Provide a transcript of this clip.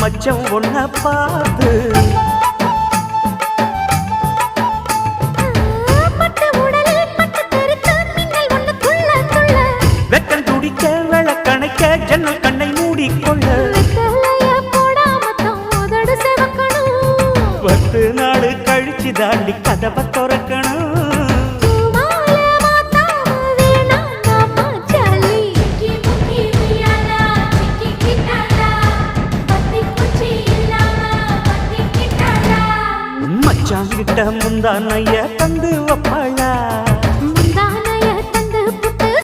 மச்சம் ஒன்ன பார்த்து வெக்கம் துடிக்க விளக்கணைக்க ஜன்னல் கண்ணை மூடிக்கொள்ள 10 நாள் கழிச்சு தாண்டி கதவை திறக்கணும் மச்சாங்கிட்ட முந்தானைய தந்து வப்பாள்